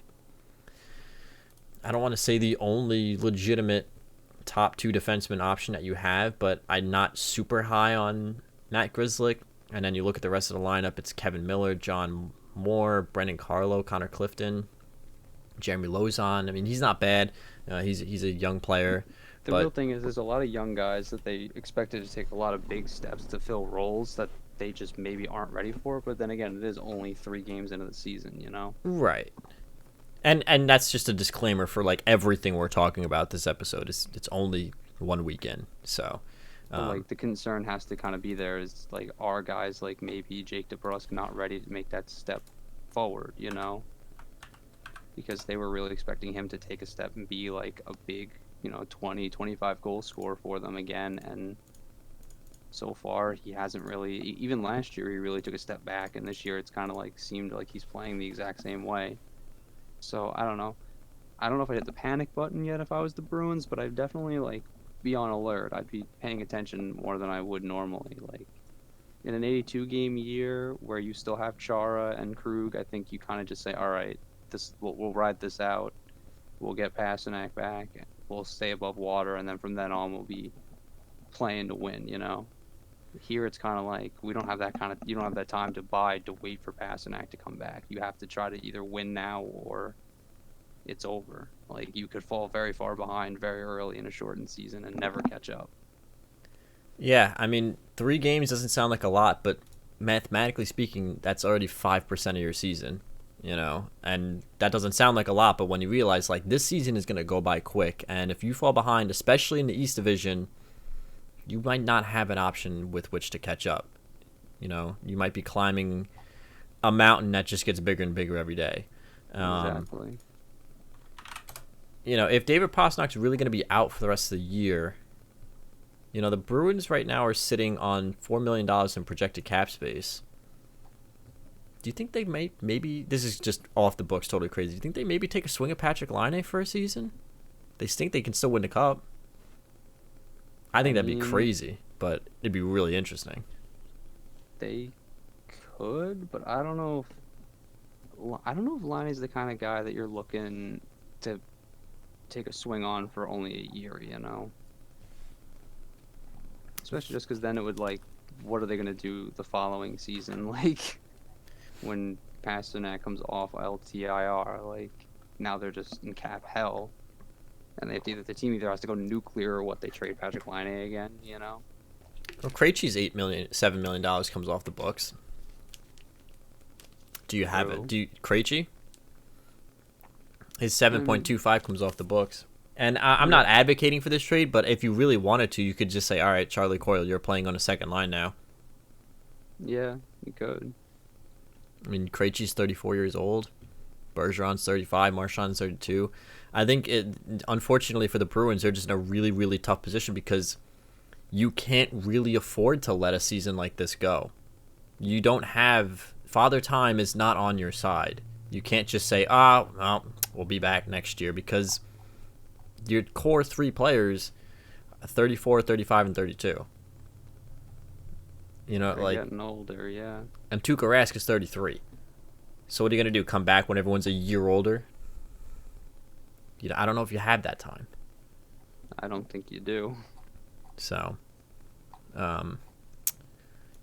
I don't want to say the only legitimate top 2 defenseman option that you have, but I'm not super high on Matt Grzelcyk. And then you look at the rest of the lineup, it's Kevin Miller, John Moore, Brendan Carlo, Connor Clifton, Jeremy Lauzon. I mean, he's not bad. He's a young player. The real thing is there's a lot of young guys that they expected to take a lot of big steps to fill roles that they just maybe aren't ready for. But then again, it is only 3 games into the season, you know? Right. And that's just a disclaimer for like everything we're talking about this episode. It's only 1 weekend. So like the concern has to kind of be there is like, are guys like maybe Jake DeBrusk not ready to make that step forward, you know? Because they were really expecting him to take a step and be like a big, 20, 25 goal scorer for them again. And so far, he hasn't really, even last year, he really took a step back. And this year, it's kind of like seemed like he's playing the exact same way. So I don't know. I don't know if I'd hit the panic button yet if I was the Bruins, but I'd definitely like be on alert. I'd be paying attention more than I would normally. Like in an 82 game year where you still have Chara and Krug, I think you kind of just say, all right, we'll ride this out. We'll get Pasternak back. We'll stay above water, and then from then on we'll be playing to win. You know, here it's kind of like you don't have that time to bide to wait for Pasternak to come back. You have to try to either win now or it's over. Like you could fall very far behind very early in a shortened season and never catch up. Yeah, I mean, 3 games doesn't sound like a lot, but mathematically speaking, that's already 5% of your season. And that doesn't sound like a lot, but when you realize like this season is going to go by quick, and if you fall behind, especially in the East Division, you might not have an option with which to catch up. You might be climbing a mountain that just gets bigger and bigger every day. Exactly. If David Pastrnak's really going to be out for the rest of the year, the Bruins right now are sitting on $4 million in projected cap space. Do you think they maybe this is just off the books, totally crazy? Do you think they maybe take a swing at Patrick Laine for a season? They think they can still win the cup. I think that'd be crazy, but it'd be really interesting. They could, but I don't know if Laine is the kind of guy that you're looking to take a swing on for only a year, Especially just because then it would what are they gonna do the following season? When Pasternak comes off LTIR, now they're just in cap hell, and they have to the team either has to go nuclear or they trade Patrick Laine again, Well, Krejci's $7 million comes off the books. Do you have it? Krejci? His 7.25 comes off the books. And I'm not advocating for this trade, but if you really wanted to, you could just say, all right, Charlie Coyle, you're playing on a second line now. Yeah, you could. I mean, Krejci's 34 years old. Bergeron's 35. Marchand's 32. I think, unfortunately for the Bruins, they're just in a really, really tough position because you can't really afford to let a season like this go. You don't have... Father Time is not on your side. You can't just say, well, we'll be back next year because your core 3 players are 34, 35, and 32. You know, They're like, getting older, yeah. and Tuukka Rask is 33. So what are you going to do? Come back when everyone's a year older? You know, I don't know if you have that time. I don't think you do. So,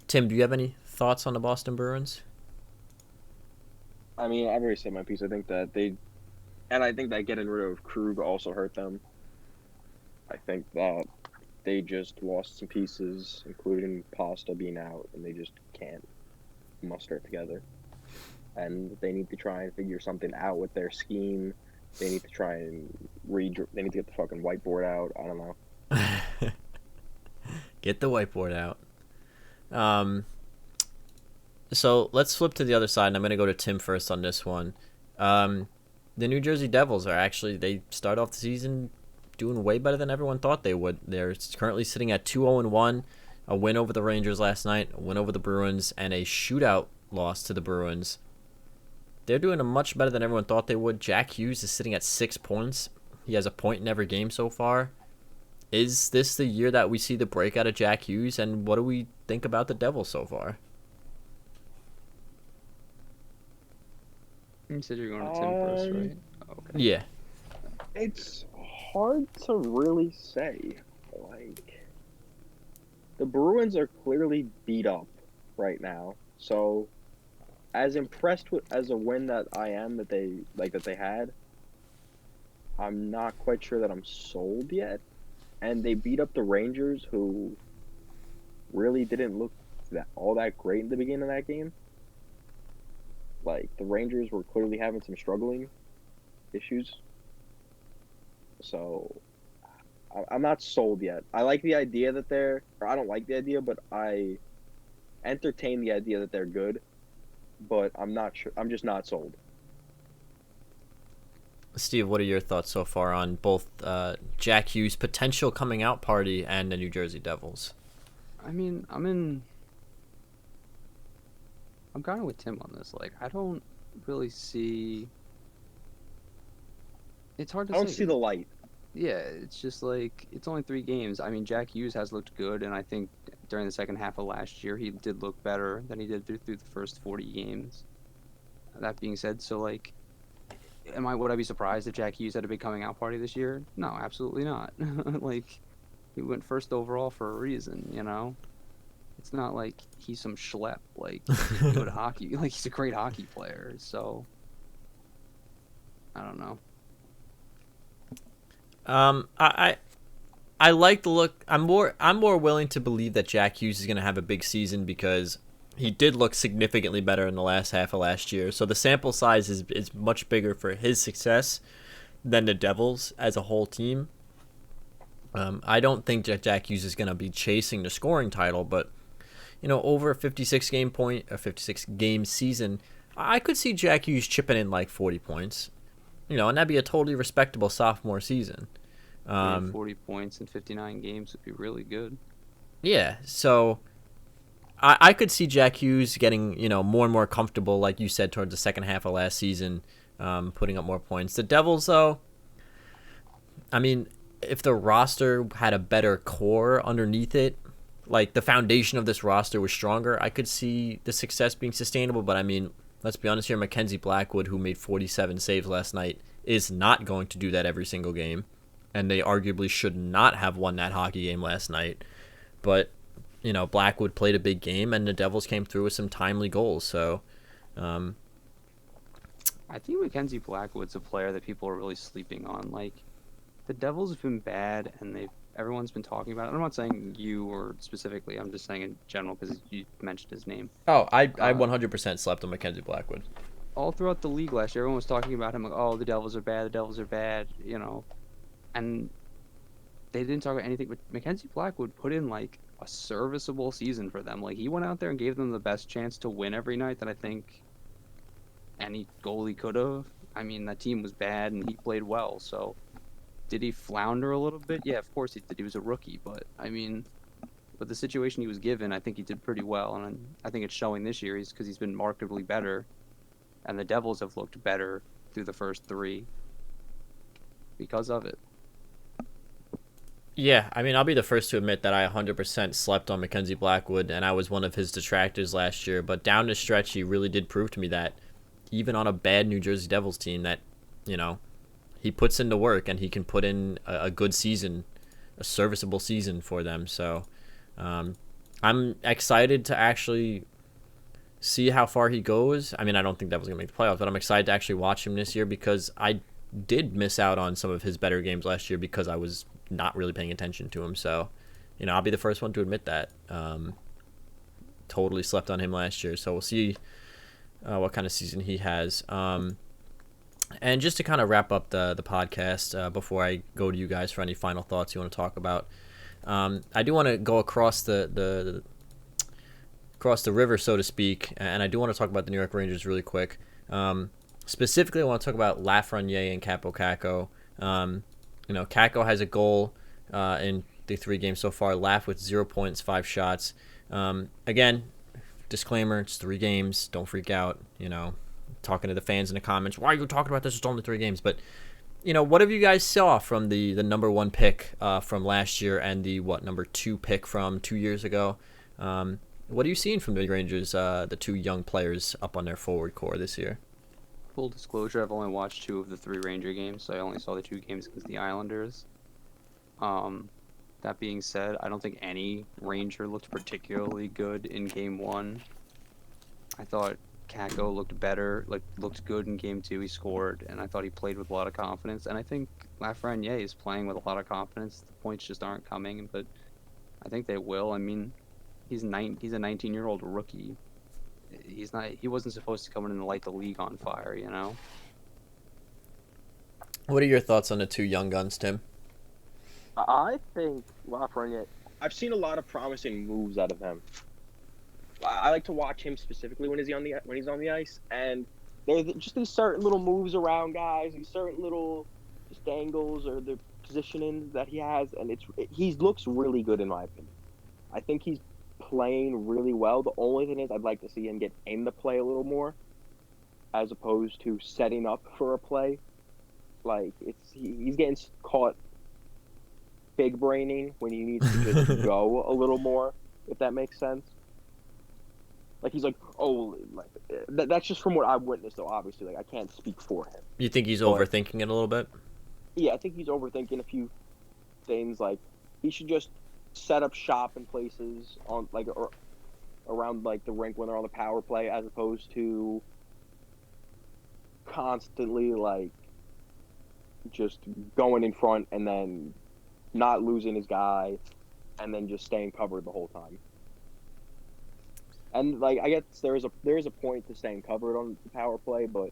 Tim, do you have any thoughts on the Boston Bruins? I mean, I've already said my piece. I think that getting rid of Krug also hurt them. I think that they just lost some pieces, including Pasta being out, and they just can't muster it together. And they need to try and figure something out with their scheme. They need to try and they need to get the fucking whiteboard out. I don't know. Get the whiteboard out. So let's flip to the other side, and I'm going to go to Tim first on this one. The New Jersey Devils they start off the season doing way better than everyone thought they would. They're currently sitting at 2-0-1, a win over the Rangers last night, a win over the Bruins, and a shootout loss to the Bruins. They're doing much better than everyone thought they would. Jack Hughes is sitting at 6 points. He has a point in every game so far. Is this the year that we see the breakout of Jack Hughes, and what do we think about the Devils so far? You said you're going to Tim first, right? Okay. Yeah. It's hard to really say. Like, the Bruins are clearly beat up right now. So, as impressed with as a win that I am that they had, I'm not quite sure that I'm sold yet. And they beat up the Rangers, who really didn't look all that great in the beginning of that game. Like, the Rangers were clearly having some struggling issues. So, I'm not sold yet. I like the idea that I don't like the idea, but I entertain the idea that they're good. But I'm not sure. I'm just not sold. Steve, what are your thoughts so far on both Jack Hughes' potential coming out party and the New Jersey Devils? I mean, I'm kind of with Tim on this. Like, I don't really see. It's hard to say. I don't see the light. Yeah, it's just like it's only 3 games. I mean, Jack Hughes has looked good, and I think during the second half of last year he did look better than he did through the first 40 games. That being said, so like, would I be surprised if Jack Hughes had a big coming out party this year? No, absolutely not. Like, he went first overall for a reason, you know? It's not like he's some schlep. Like, he's good hockey. Like, he's a great hockey player. So, I don't know. I like the look. I'm more willing to believe that Jack Hughes is going to have a big season because he did look significantly better in the last half of last year. So the sample size is much bigger for his success than the Devils as a whole team. I don't think that Jack Hughes is going to be chasing the scoring title, but over a 56 game season, I could see Jack Hughes chipping in like 40 points. And that'd be a totally respectable sophomore season. 40 points in 59 games would be really good. Yeah, so I could see Jack Hughes getting, more and more comfortable, like you said, towards the second half of last season, putting up more points. The Devils, though, I mean, if the roster had a better core underneath it, like the foundation of this roster was stronger, I could see the success being sustainable. But I mean, let's be honest here, Mackenzie Blackwood, who made 47 saves last night, is not going to do that every single game. And they arguably should not have won that hockey game last night. But, Blackwood played a big game, and the Devils came through with some timely goals. So, I think Mackenzie Blackwood's a player that people are really sleeping on. Like, the Devils have been bad, and everyone's been talking about it. I'm not saying you or specifically. I'm just saying in general because you mentioned his name. Oh, I 100% slept on Mackenzie Blackwood. All throughout the league last year, everyone was talking about him like, oh, the Devils are bad, and they didn't talk about anything. But Mackenzie Blackwood put in like a serviceable season for them. Like, he went out there and gave them the best chance to win every night that I think any goalie could have. I mean, that team was bad and he played well. So, did he flounder a little bit? Yeah, of course he did. He was a rookie, but I mean, with the situation he was given, I think he did pretty well, and I think it's showing this year. Because he's been markedly better, and the Devils have looked better through the first 3 because of it. Yeah, I mean, I'll be the first to admit that I 100% slept on Mackenzie Blackwood, and I was one of his detractors last year. But down the stretch, he really did prove to me that even on a bad New Jersey Devils team, that, you know, he puts in the work and he can put in a good season, a serviceable season for them. So I'm excited to actually see how far he goes. I mean, I don't think that was going to make the playoffs, but I'm excited to actually watch him this year because I did miss out on some of his better games last year because I was not really paying attention to him. So, you know, I'll be the first one to admit that. Totally slept on him last year. So we'll see what kind of season he has. And just to kind of wrap up the podcast before I go to you guys for any final thoughts you want to talk about, I do want to go across the river, so to speak, and I do want to talk about the New York Rangers really quick. Specifically, I want to talk about Lafreniere and Capo Caco. You know, Caco has a goal in the 3 games so far. Laf with 0 points, 5 shots. Again, disclaimer, it's 3 games. Don't freak out. You know, talking to the fans in the comments, why are you talking about this? It's only 3 games. But, you know, what have you guys saw from the number 1 pick from last year and the, number 2 pick from 2 years ago? What are you seeing from the Rangers, the 2 young players up on their forward core this year? Full disclosure, I've only watched 2 of the 3 Ranger games, so I only saw the 2 games against the Islanders. That being said, I don't think any Ranger looked particularly good in Game 1. I thought Kako looked better, looked good in Game 2. He scored, and I thought he played with a lot of confidence. And I think Lafreniere is playing with a lot of confidence. The points just aren't coming, but I think they will. I mean, he's a 19-year-old rookie. He wasn't supposed to come in and light the league on fire, you know? What are your thoughts on the 2 young guns, Tim? I think Lafreniere, I've seen a lot of promising moves out of him. I like to watch him specifically when he's on the ice, and there's just these certain little moves around guys, these certain little just angles or the positioning that he has, and he looks really good in my opinion. I think he's playing really well. The only thing is I'd like to see him get in the play a little more as opposed to setting up for a play. Like he's getting caught big braining when he needs to just go a little more, if that makes sense. Like he's like, oh, like that's just from what I've witnessed though, obviously. Like I can't speak for him. You think he's overthinking it a little bit? Yeah, I think he's overthinking a few things. Like he should just set up shop in places on or around like the rink when they're on the power play, as opposed to constantly like just going in front and then not losing his guy and then just staying covered the whole time. And like I guess there is a point to staying covered on the power play, but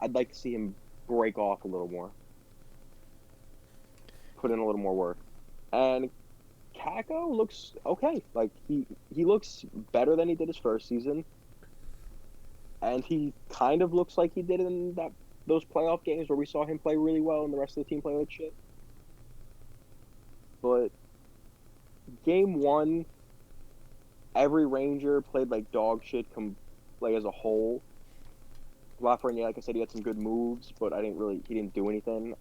I'd like to see him break off a little more, put in a little more work. And Kako looks okay. Like he looks better than he did his first season, and he kind of looks like he did in those playoff games where we saw him play really well and the rest of the team play like shit. But Game 1, every Ranger played like dog shit. Like as a whole, Lafreniere, like I said, he had some good moves, but he didn't do anything.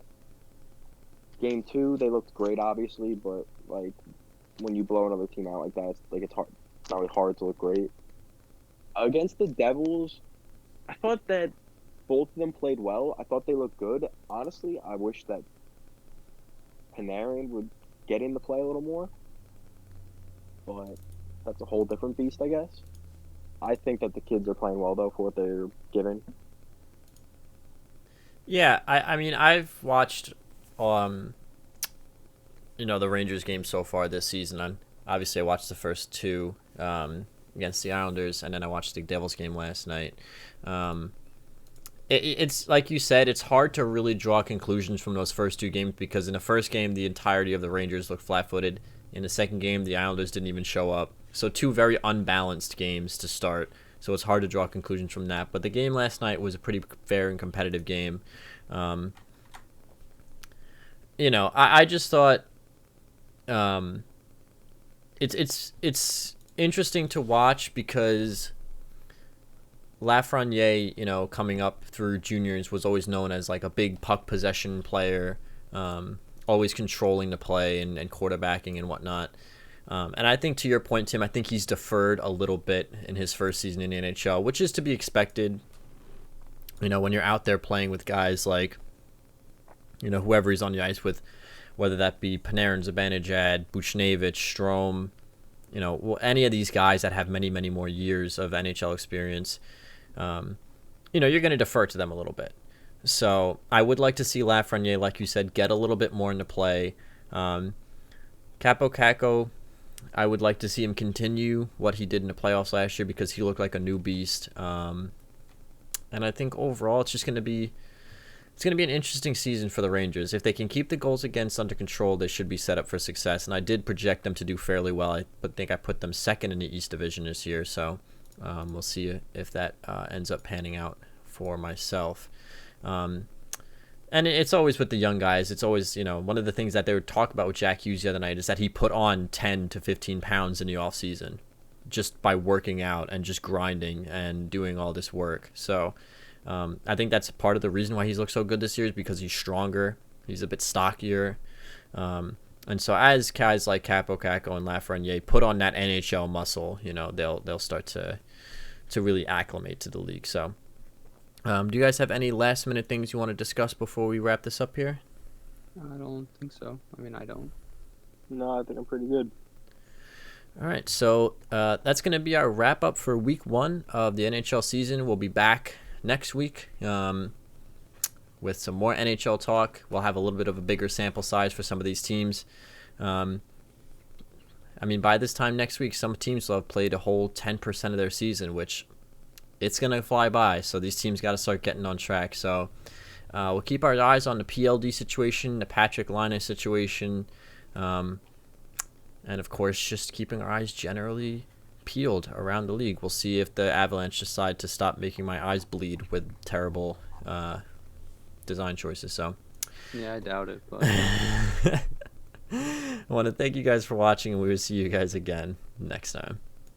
Game 2, they looked great, obviously, but like when you blow another team out like that, it's hard. It's not really hard to look great. Against the Devils, I thought that both of them played well. I thought they looked good. Honestly, I wish that Panarin would get into play a little more, but that's a whole different beast, I guess. I think that the kids are playing well, though, for what they're given. Yeah, I mean, I've watched, the Rangers game so far this season. Obviously, I watched the first 2 against the Islanders, and then I watched the Devils game last night. It's like you said, it's hard to really draw conclusions from those first 2 games because in the first game, the entirety of the Rangers looked flat-footed. In the second game, the Islanders didn't even show up. So 2 very unbalanced games to start. So it's hard to draw conclusions from that. But the game last night was a pretty fair and competitive game. I just thought it's interesting to watch because Lafreniere, coming up through juniors was always known as like a big puck possession player. always controlling the play and quarterbacking and whatnot. And I think to your point, Tim, I think he's deferred a little bit in his first season in the NHL, which is to be expected. You know, when you're out there playing with guys like, you know, whoever he's on the ice with, whether that be Panarin, Zibanejad, Buchnevich, Strome, you know, any of these guys that have many, many more years of NHL experience, you know, you're going to defer to them a little bit. So I would like to see Lafreniere, like you said, get a little bit more into play. Capo Caco, I would like to see him continue what he did in the playoffs last year because he looked like a new beast. And I think overall it's going to be an interesting season for the Rangers. If they can keep the goals against under control, they should be set up for success. And I did project them to do fairly well. I think I put them second in the East Division this year. So we'll see if that ends up panning out for myself. And it's always with the young guys. It's always, you know, one of the things that they would talk about with Jack Hughes the other night is that he put on 10 to 15 pounds in the off season just by working out and just grinding and doing all this work. So I think that's part of the reason why he's looked so good this year is because he's stronger. He's a bit stockier. And so as guys like Capo Caco and Lafreniere put on that NHL muscle, you know, they'll start to really acclimate to the league. So do you guys have any last minute things you want to discuss before we wrap this up here? I don't think so. I mean, I don't. No, I think I'm pretty good. All right, so that's going to be our wrap up for week 1 of the NHL season. We'll be back next week with some more NHL talk. We'll have a little bit of a bigger sample size for some of these teams. I mean, by this time next week, some teams will have played a whole 10% of their season, which it's going to fly by. So these teams got to start getting on track. So we'll keep our eyes on the PLD situation, the Patrick Laine situation, and, of course, just keeping our eyes generally peeled around the league. We'll see if the Avalanche decide to stop making my eyes bleed with terrible design choices. So yeah, I doubt it. But I want to thank you guys for watching, and we will see you guys again next time.